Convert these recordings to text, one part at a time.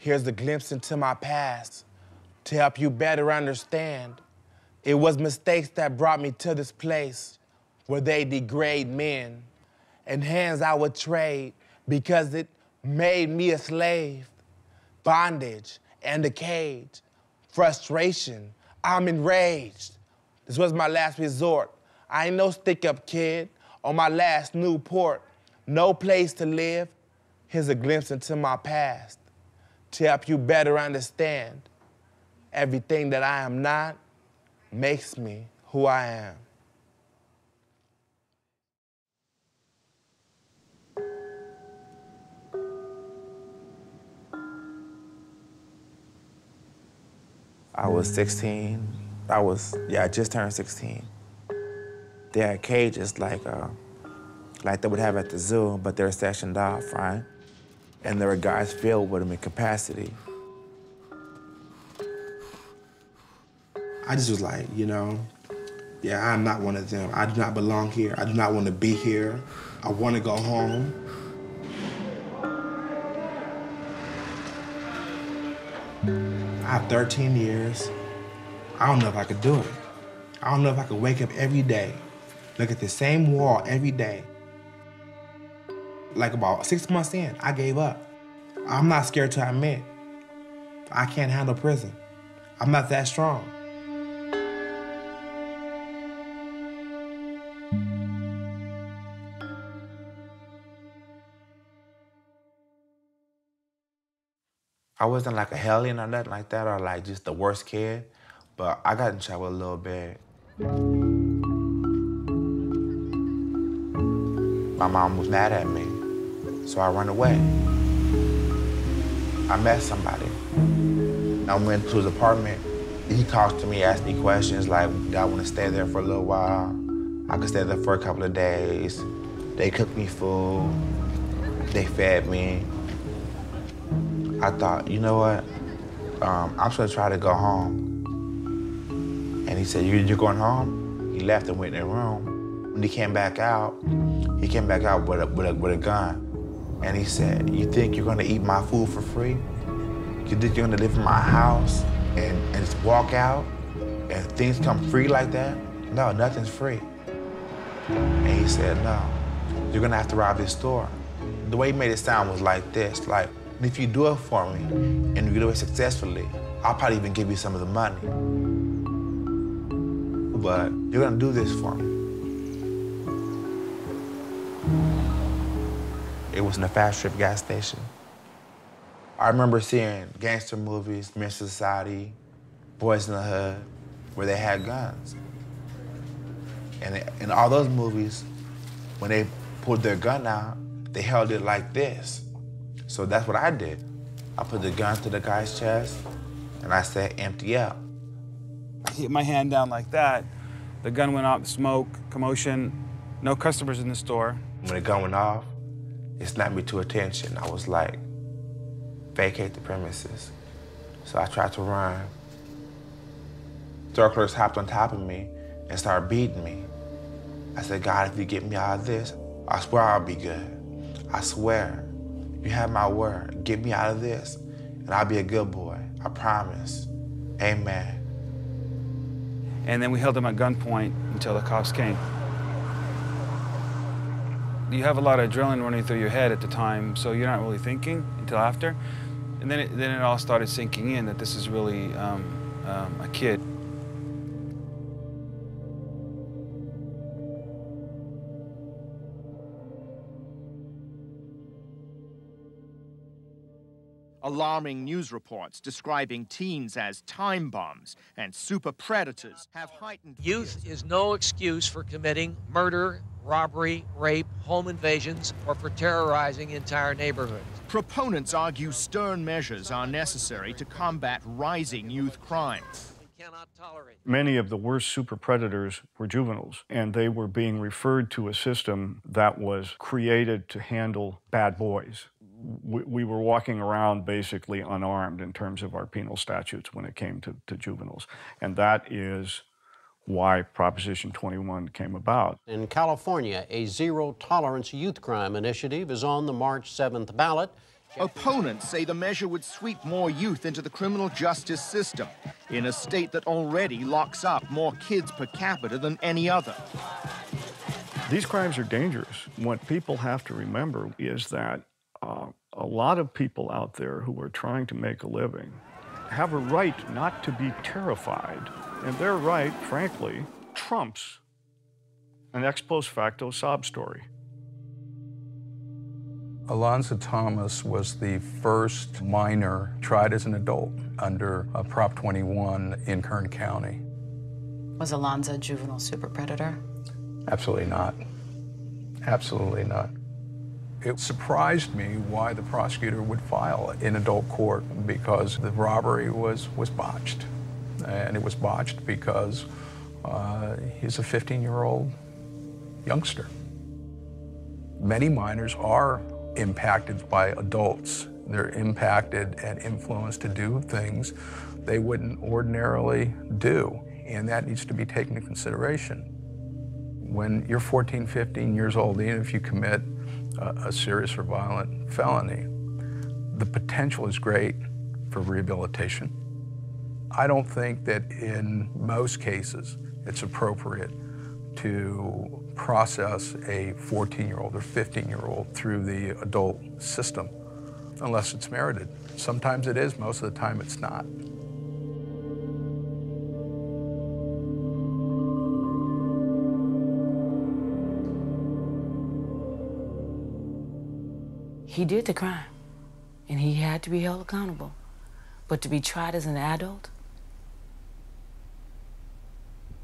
Here's a glimpse into my past to help you better understand. It was mistakes that brought me to this place where they degrade men, and hands I would trade because it made me a slave. Bondage and a cage, frustration, I'm enraged. This was my last resort. I ain't no stick-up kid on my last Newport. No place to live. Here's a glimpse into my past to help you better understand. Everything that I am not makes me who I am. I was 16. I just turned 16. They had cages like they would have at the zoo, but they're sectioned off, right? And there were guys filled with them in capacity. I just was like, yeah, I'm not one of them. I do not belong here. I do not want to be here. I want to go home. I have 13 years. I don't know if I could do it. I don't know if I could wake up every day, look at the same wall every day. Like about 6 months in, I gave up. I'm not scared to admit I can't handle prison. I'm not that strong. I wasn't like a hellion or nothing like that, or like just the worst kid, but I got in trouble a little bit. My mom was mad at me, so I ran away. I met somebody. I went to his apartment. He talked to me, asked me questions like, did I want to stay there for a little while? I could stay there for a couple of days. They cooked me food. They fed me. I thought, you know what? I'm just gonna try to go home. And he said, you're going home? He left and went in the room. When he came back out with a gun. And he said, you think you're gonna eat my food for free? You think you're gonna live in my house and just walk out and things come free like that? No, nothing's free. And he said, no, you're gonna have to rob this store. The way he made it sound was like this, like, if you do it for me, and you do it successfully, I'll probably even give you some of the money. But you're gonna do this for me. It was in a fast trip gas station. I remember seeing gangster movies, Menace to Society, Boys in the Hood, where they had guns. And in all those movies, when they pulled their gun out, they held it like this. So that's what I did. I put the gun to the guy's chest, and I said, empty up. I hit my hand down like that. The gun went off, smoke, commotion, no customers in the store. When the gun went off, it snapped me to attention. I was like, vacate the premises. So I tried to run. Store clerks hopped on top of me and started beating me. I said, God, if you get me out of this, I swear I'll be good. I swear. You have my word. Get me out of this, and I'll be a good boy. I promise. Amen. And then we held him at gunpoint until the cops came. You have a lot of adrenaline running through your head at the time, so you're not really thinking until after. And then it all started sinking in that this is really a kid. Alarming news reports describing teens as time bombs and super predators have heightened. Youth is no excuse for committing murder, robbery, rape, home invasions, or for terrorizing entire neighborhoods. Proponents argue stern measures are necessary to combat rising youth crime. Many of the worst super predators were juveniles, and they were being referred to a system that was created to handle bad boys. We were walking around basically unarmed in terms of our penal statutes when it came to juveniles. And that is why Proposition 21 came about. In California, a zero-tolerance youth crime initiative is on the March 7th ballot. Opponents say the measure would sweep more youth into the criminal justice system in a state that already locks up more kids per capita than any other. These crimes are dangerous. What people have to remember is that a lot of people out there who are trying to make a living have a right not to be terrified. And their right, frankly, trumps an ex post facto sob story. Alonzo Thomas was the first minor tried as an adult under Prop 21 in Kern County. Was Alonzo a juvenile super predator? Absolutely not. Absolutely not. It surprised me why the prosecutor would file in adult court, because the robbery was botched. And it was botched because he's a 15-year-old youngster. Many minors are impacted by adults. They're impacted and influenced to do things they wouldn't ordinarily do, and that needs to be taken into consideration. When you're 14, 15 years old, even if you commit a serious or violent felony, the potential is great for rehabilitation. I don't think that in most cases it's appropriate to process a 14-year-old or 15-year-old through the adult system unless it's merited. Sometimes it is, most of the time it's not. He did the crime, and he had to be held accountable. But to be tried as an adult,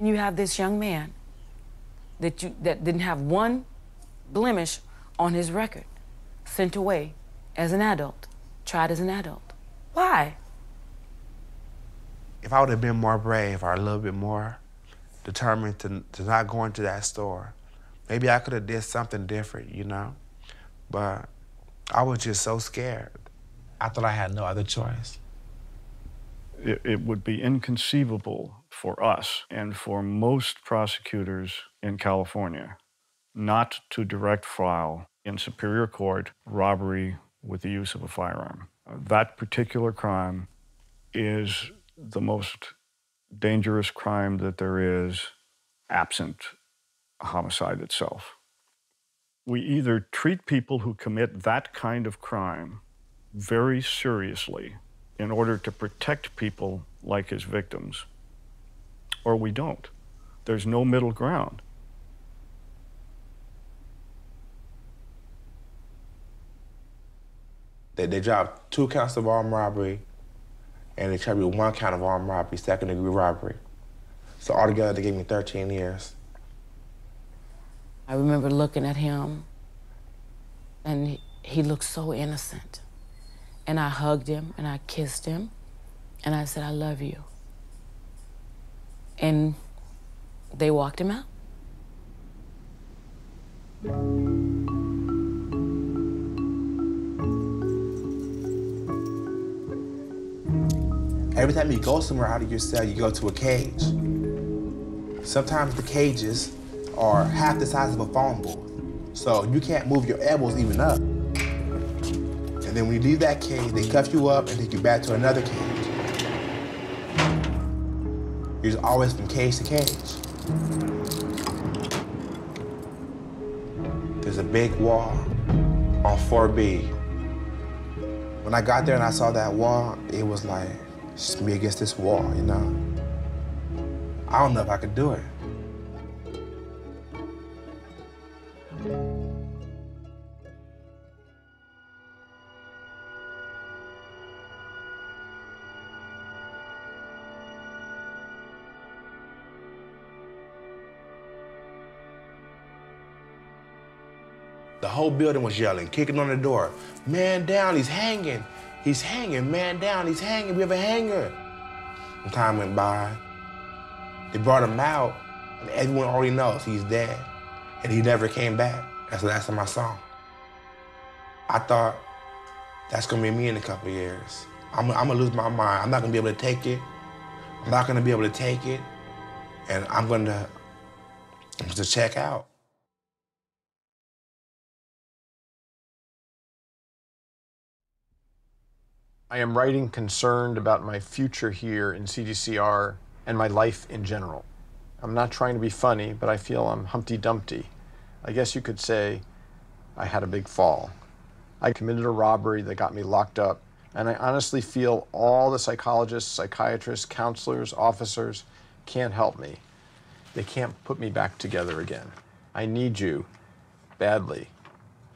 and you have this young man that didn't have one blemish on his record, sent away as an adult, tried as an adult. Why? If I would have been more brave or a little bit more determined to not go into that store, maybe I could have did something different, you know? But I was just so scared. I thought I had no other choice. It would be inconceivable for us and for most prosecutors in California not to direct file in Superior Court robbery with the use of a firearm. That particular crime is the most dangerous crime that there is, absent a homicide itself. We either treat people who commit that kind of crime very seriously in order to protect people like his victims, or we don't. There's no middle ground. They dropped 2 counts of armed robbery, and they charged me 1 count of armed robbery, second-degree robbery. So altogether, they gave me 13 years. I remember looking at him, and he looked so innocent. And I hugged him, and I kissed him, and I said, I love you. And they walked him out. Every time you go somewhere out of your cell, you go to a cage. Sometimes the cages are half the size of a phone booth, so you can't move your elbows even up. And then when you leave that cage, they cuff you up and take you back to another cage. You're just always from cage to cage. There's a big wall on 4B. When I got there and I saw that wall, it was like, just me against this wall, you know? I don't know if I could do it. The whole building was yelling, kicking on the door. Man down, he's hanging. He's hanging, man down, he's hanging, we have a hanger. And time went by. They brought him out, and everyone already knows he's dead. And he never came back. That's the last time I saw him. I thought, that's gonna be me in a couple of years. I'm gonna lose my mind. I'm not gonna be able to take it. I'm not gonna be able to take it. And I'm gonna just check out. I am writing concerned about my future here in CDCR and my life in general. I'm not trying to be funny, but I feel I'm Humpty Dumpty. I guess you could say I had a big fall. I committed a robbery that got me locked up, and I honestly feel all the psychologists, psychiatrists, counselors, officers can't help me. They can't put me back together again. I need you badly.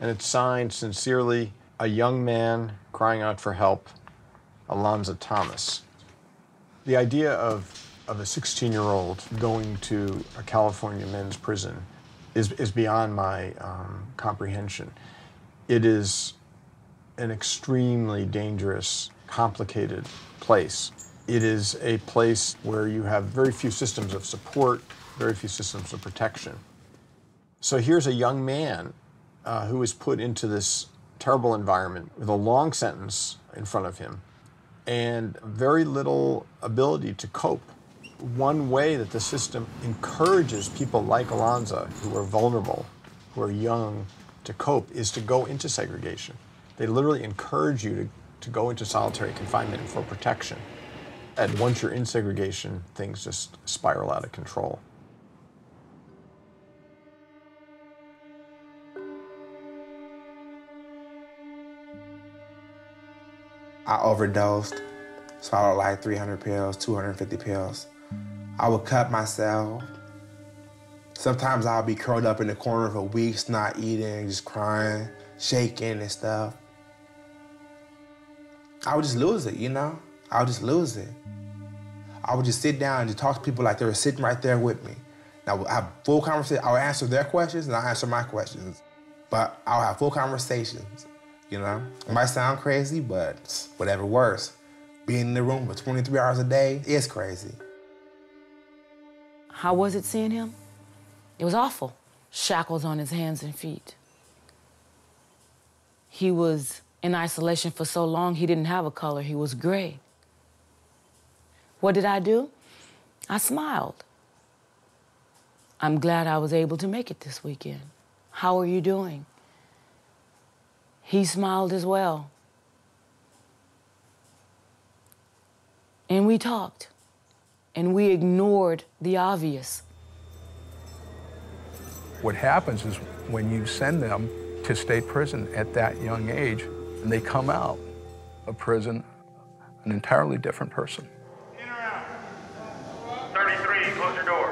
And it's signed, sincerely, a young man crying out for help, Alonzo Thomas. The idea of a 16-year-old going to a California men's prison is beyond my comprehension. It is an extremely dangerous, complicated place. It is a place where you have very few systems of support, very few systems of protection. So here's a young man who is put into this terrible environment with a long sentence in front of him and very little ability to cope. One way that the system encourages people like Alonzo, who are vulnerable, who are young, to cope is to go into segregation. They literally encourage you to go into solitary confinement for protection. And once you're in segregation, things just spiral out of control. I overdosed, swallowed like 300 pills, 250 pills. I would cut myself. Sometimes I'll be curled up in the corner for weeks, not eating, just crying, shaking and stuff. I would just lose it, you know? I would just lose it. I would just sit down and just talk to people like they were sitting right there with me. Now, I have full conversation. I would answer their questions and I'll answer my questions. But I'll have full conversations, you know? It might sound crazy, but whatever works. Being in the room for 23 hours a day is crazy. How was it seeing him? It was awful. Shackles on his hands and feet. He was in isolation for so long, he didn't have a color. He was gray. What did I do? I smiled. I'm glad I was able to make it this weekend. How are you doing? He smiled as well. And we talked. And we ignored the obvious. What happens is when you send them to state prison at that young age, and they come out of prison an entirely different person. In or out? 33, close your door.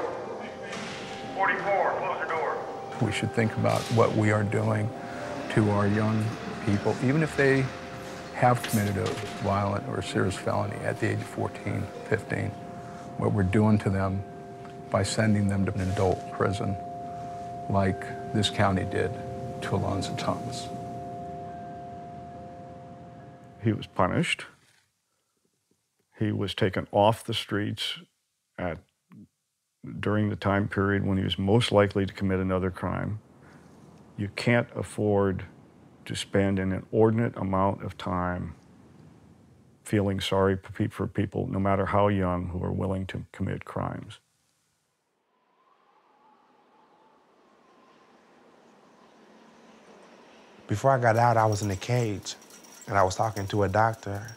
44, close your door. We should think about what we are doing to our young people, even if they have committed a violent or serious felony at the age of 14, 15, what we're doing to them by sending them to an adult prison like this county did to Alonzo Thomas. He was punished. He was taken off the streets during the time period when he was most likely to commit another crime. You can't afford to spend an inordinate amount of time feeling sorry for people, no matter how young, who are willing to commit crimes. Before I got out, I was in a cage, and I was talking to a doctor.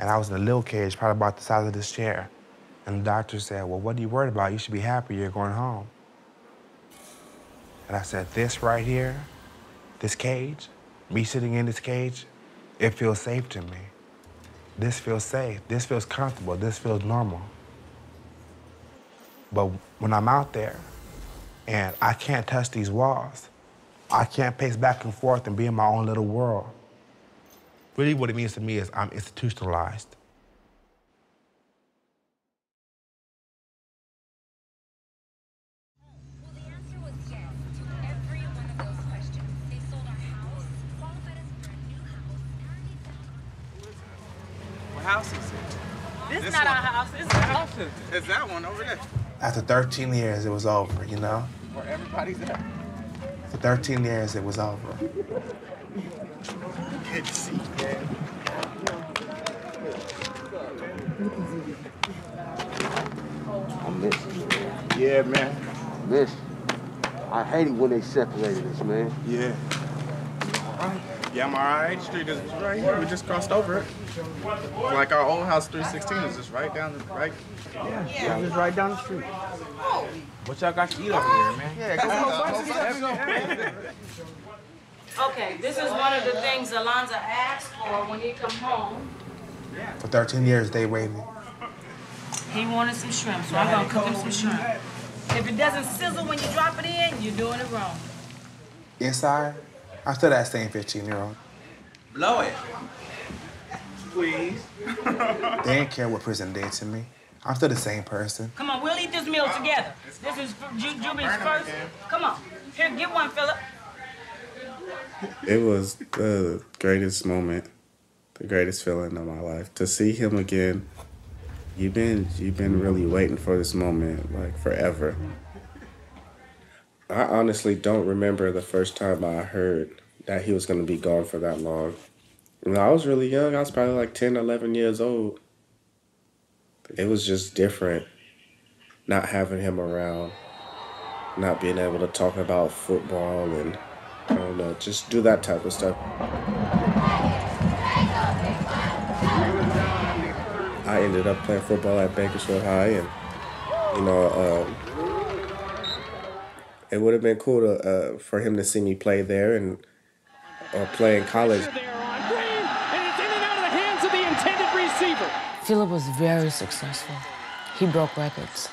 And I was in a little cage, probably about the size of this chair. And the doctor said, well, what are you worried about? You should be happy you're going home. And I said, this right here, this cage, me sitting in this cage, it feels safe to me. This feels safe, this feels comfortable, this feels normal. But when I'm out there and I can't touch these walls, I can't pace back and forth and be in my own little world. Really what it means to me is I'm institutionalized. Well, the answer was yes to every one of those questions. They sold our house, qualified us for a new house. What house is it? This is not our house. This is our house. It's that one over there. After 13 years, it was over, you know? Where everybody's at. For 13 years, it was over. Good to see you, man. I miss you, man. Yeah, man. Miss you. I hate it when they separated us, man. Yeah. All right. Yeah, I'm all right. Street is right here. We just crossed over it. Like our old house, 316 is just right down the right. Yeah, just right down the street. What y'all got to eat over here, man? Okay, this is one of the things Alonzo asked for when he come home. For 13 years, they waited. He wanted some shrimp, so I'm gonna cook him some shrimp. If it doesn't sizzle when you drop it in, you're doing it wrong. Inside, I'm still that same 15-year-old. Blow it. Please. They didn't care what prison did to me. I'm still the same person. Come on, we'll eat this meal together. This is Juby's first. Come on, here, get one, Philip. It was the greatest moment, the greatest feeling of my life. To see him again, you've been really waiting for this moment, like, forever. I honestly don't remember the first time I heard that he was going to be gone for that long. You know, I was really young. I was probably like 10, 11 years old. It was just different not having him around, not being able to talk about football and, I don't know, just do that type of stuff. I ended up playing football at Bakersfield High, and, you know, it would have been cool to, for him to see me play there and play in college. Philip was very successful. He broke records.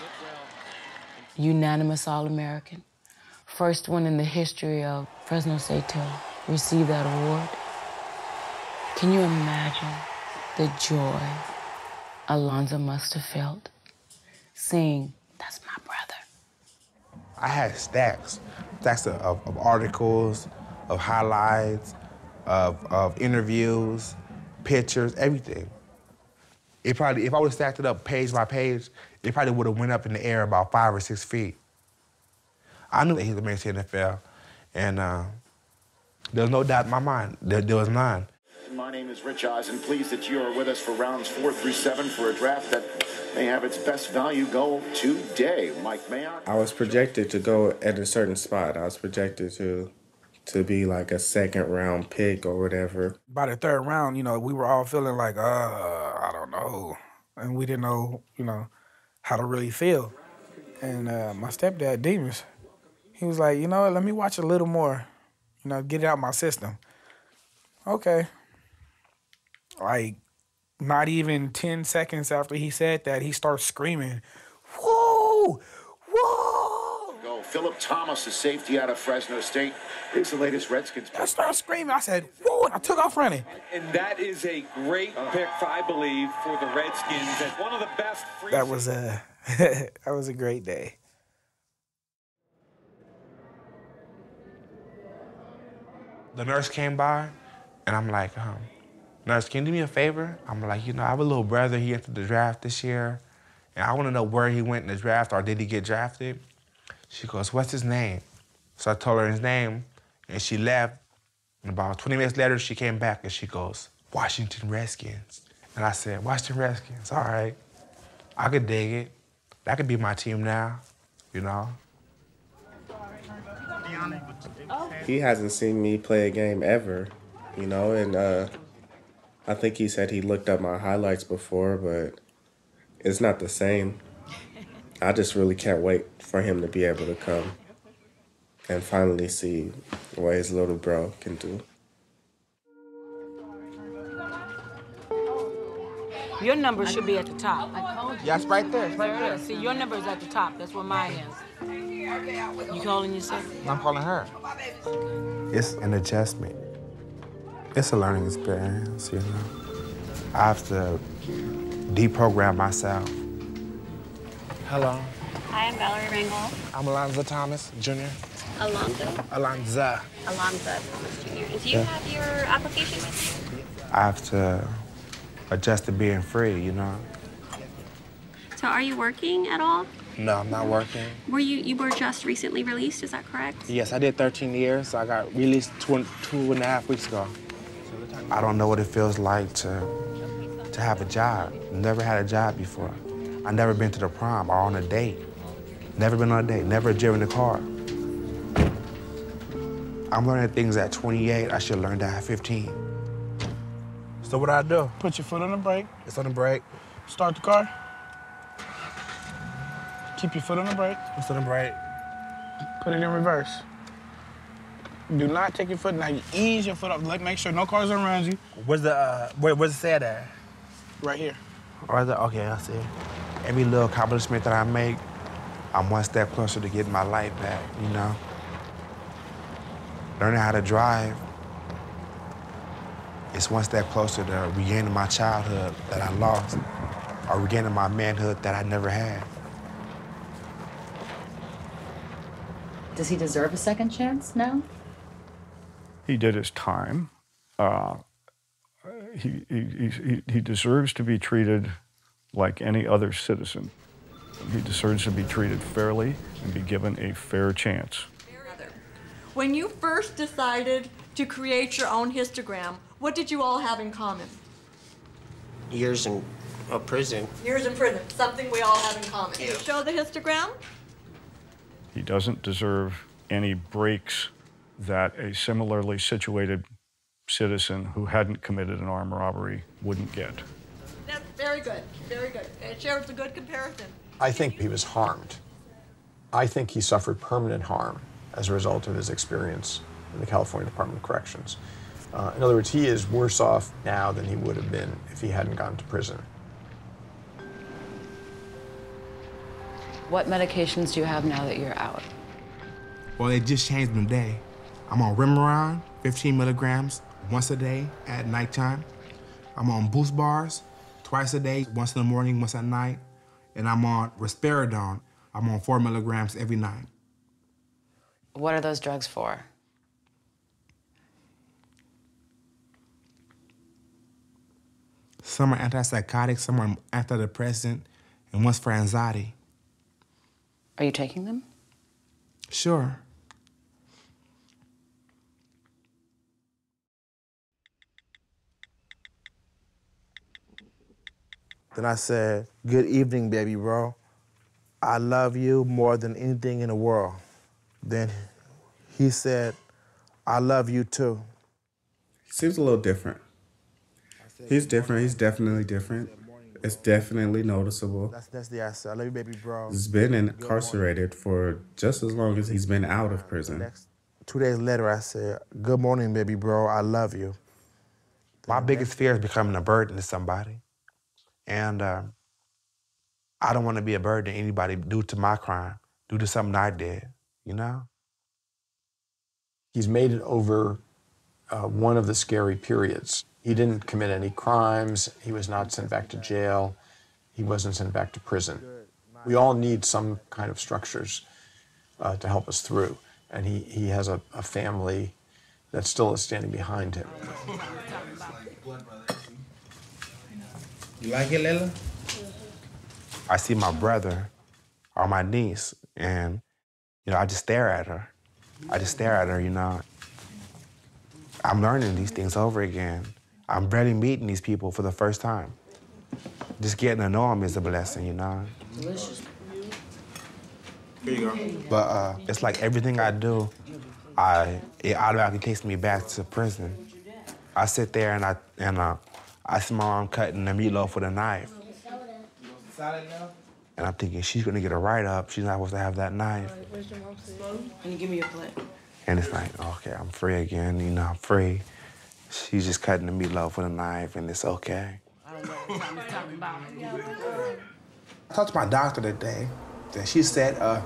Unanimous All-American. First one in the history of Fresno State to receive that award. Can you imagine the joy Alonzo must have felt seeing, that's my brother? I had stacks of articles, of highlights, of interviews, pictures, everything. It probably, if I would have stacked it up page by page, it probably would have went up in the air about 5 or 6 feet. I knew that he was going to make the NFL, and there was no doubt in my mind. There was none. My name is Rich Eisen. Pleased that you are with us for rounds 4 through 7 for a draft that may have its best value go today. Mike Mayock. I was projected to go at a certain spot. I was projected to be like a second-round pick or whatever. By the third round, you know, we were all feeling like, I don't know. And we didn't know, you know, how to really feel. And my stepdad, Demas, he was like, you know what, let me watch a little more, you know, get it out my system. Okay. Like, not even 10 seconds after he said that, he starts screaming, whoa, whoa. Go. Philip Thomas, the safety out of Fresno State, is the latest Redskins pick. I started screaming. I said, whoa, and I took off running. And that is a great pick, I believe, for the Redskins. As one of the best free. That was a great day. The nurse came by, and I'm like, nurse, can you do me a favor? I'm like, you know, I have a little brother. He entered the draft this year, and I want to know where he went in the draft, or did he get drafted? She goes, what's his name? So I told her his name, and she left. And about 20 minutes later, she came back, and she goes, Washington Redskins. And I said, Washington Redskins, all right. I could dig it. That could be my team now, you know? He hasn't seen me play a game ever, you know, and I think he said he looked up my highlights before, but it's not the same. I just really can't wait for him to be able to come and finally see what his little bro can do. Your number should be at the top. Yeah, it's right there. It's right there. See, your number is at the top. That's what mine is. You calling yourself? I'm calling her. It's an adjustment. It's a learning experience, you know. I have to deprogram myself. Hello. Hi, I'm Valerie Rangel. I'm Alonzo Thomas, Jr. Alonzo? Alonzo. Alonzo Thomas, Jr. And do you have your application with you? I have to adjust to being free, you know. So are you working at all? No, I'm not working. You were just recently released, is that correct? Yes, I did 13 years. So I got released two and a half weeks ago. I don't know what it feels like to have a job. Never had a job before. I never been to the prom or on a date. Never been on a date, never driven a car. I'm learning things at 28 I should have learned at 15. So what I do? Put your foot on the brake. It's on the brake. Start the car. Keep your foot on the brake. It's on the brake. Put it in reverse. Do not take your foot. Now you ease your foot up. Make sure no cars are around you. Where's the where's the sad at? Right here. Right there. Okay, I see. Every little accomplishment that I make, I'm one step closer to getting my life back, you know? Learning how to drive, it's one step closer to regaining my childhood that I lost, or regaining my manhood that I never had. Does he deserve a second chance now? He did his time. He deserves to be treated like any other citizen. He deserves to be treated fairly and be given a fair chance. When you first decided to create your own histogram, what did you all have in common? Years in prison. Years in prison, something we all have in common. Yeah. Can you show the histogram? He doesn't deserve any breaks that a similarly situated citizen who hadn't committed an armed robbery wouldn't get. That's very good, very good. It shows a good comparison. I think he was harmed. I think he suffered permanent harm as a result of his experience in the California Department of Corrections. In other words, he is worse off now than he would have been if he hadn't gone to prison. What medications do you have now that you're out? Well, they just changed them today. I'm on Remeron, 15 milligrams, once a day at nighttime. I'm on Boost Bars, twice a day, once in the morning, once at night. And I'm on Risperidone. I'm on 4 milligrams every night. What are those drugs for? Some are antipsychotic, some are antidepressant, and one's for anxiety. Are you taking them? Sure. Then I said, "Good evening, baby bro. I love you more than anything in the world." Then he said, "I love you too." He seems a little different. He's different. He's definitely different. It's definitely noticeable. That's the answer. I love you, baby bro. He's been incarcerated for just as long as he's been out of prison. 2 days later, I said, "Good morning, baby bro. I love you." My biggest fear is becoming a burden to somebody. And I don't want to be a burden to anybody due to my crime, due to something I did, you know? He's made it over one of the scary periods. He didn't commit any crimes. He was not sent back to jail. He wasn't sent back to prison. We all need some kind of structures to help us through. And he has a family that still is standing behind him. You like it, Layla? I see my brother or my niece, and, you know, I just stare at her. I just stare at her, you know. I'm learning these things over again. I'm barely meeting these people for the first time. Just getting to know them is a blessing, you know. Delicious. Here you go. But it's like everything I do, it automatically takes me back to prison. I sit there and I see my mom cutting the meatloaf with a knife. And I'm thinking, she's gonna get a write-up. She's not supposed to have that knife. Can you give me your plate? And it's like, okay, I'm free again, you know, I'm free. She's just cutting the meatloaf with a knife, and it's okay. I talked to my doctor today, and she said, "Oh,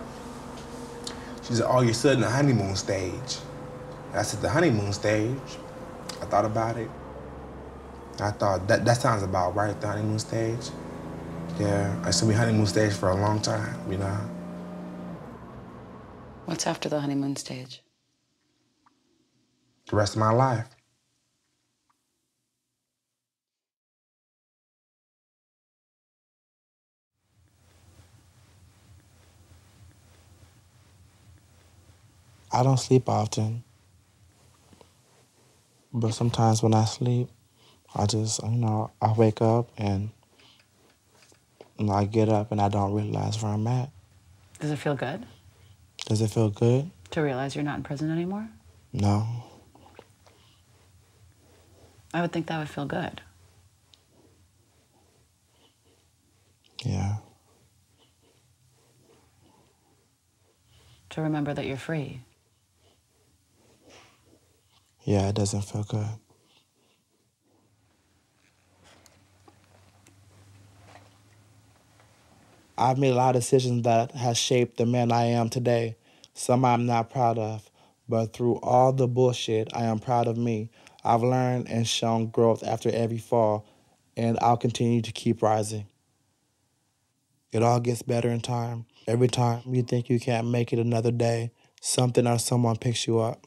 you're still in the honeymoon stage." And I said, "The honeymoon stage?" I thought about it. I thought, that sounds about right, the honeymoon stage. Yeah, I should be honeymoon stage for a long time, you know? What's after the honeymoon stage? The rest of my life. I don't sleep often, but sometimes when I sleep, I just, you know, I wake up and I get up and I don't realize where I'm at. Does it feel good Does it feel good? to realize you're not in prison anymore? No. I would think that would feel good. Yeah. To remember that you're free. Yeah, it doesn't feel good. I've made a lot of decisions that has shaped the man I am today. Some I'm not proud of, but through all the bullshit, I am proud of me. I've learned and shown growth after every fall, and I'll continue to keep rising. It all gets better in time. Every time you think you can't make it another day, something or someone picks you up.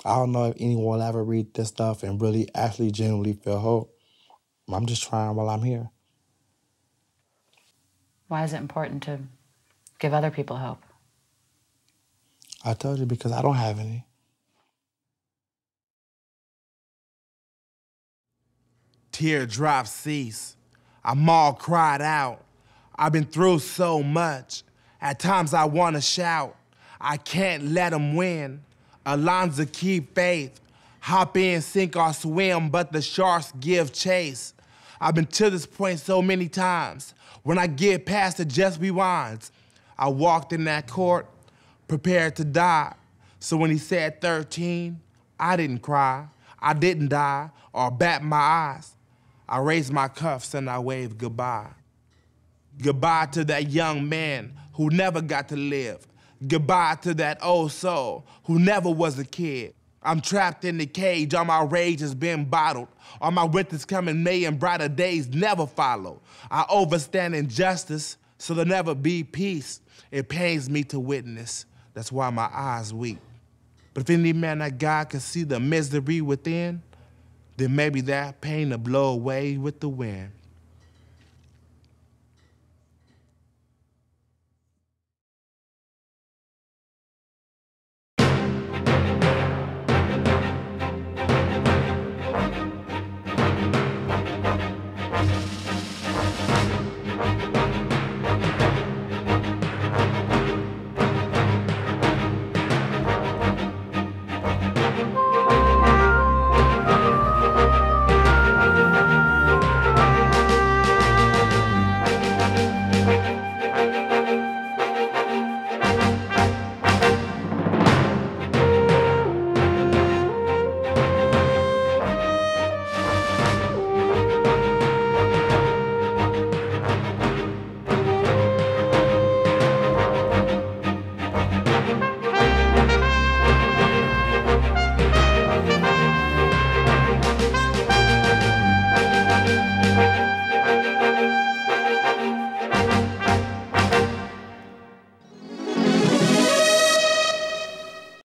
I don't know if anyone will ever read this stuff and really actually genuinely feel hope. I'm just trying while I'm here. Why is it important to give other people hope? I told you, because I don't have any. Teardrops cease. I'm all cried out. I've been through so much. At times I want to shout. I can't let them win. Alonzo, keep faith. Hop in, sink or swim, but the sharks give chase. I've been to this point so many times. When I get past it, just rewinds. I walked in that court, prepared to die. So when he said 13, I didn't cry. I didn't die or bat my eyes. I raised my cuffs and I waved goodbye. Goodbye to that young man who never got to live. Goodbye to that old soul who never was a kid. I'm trapped in the cage, all my rage has been bottled. All my winters coming May and brighter days never follow. I overstand injustice, so there'll never be peace. It pains me to witness, that's why my eyes weep. But if any man that God can see the misery within, then maybe that pain will blow away with the wind.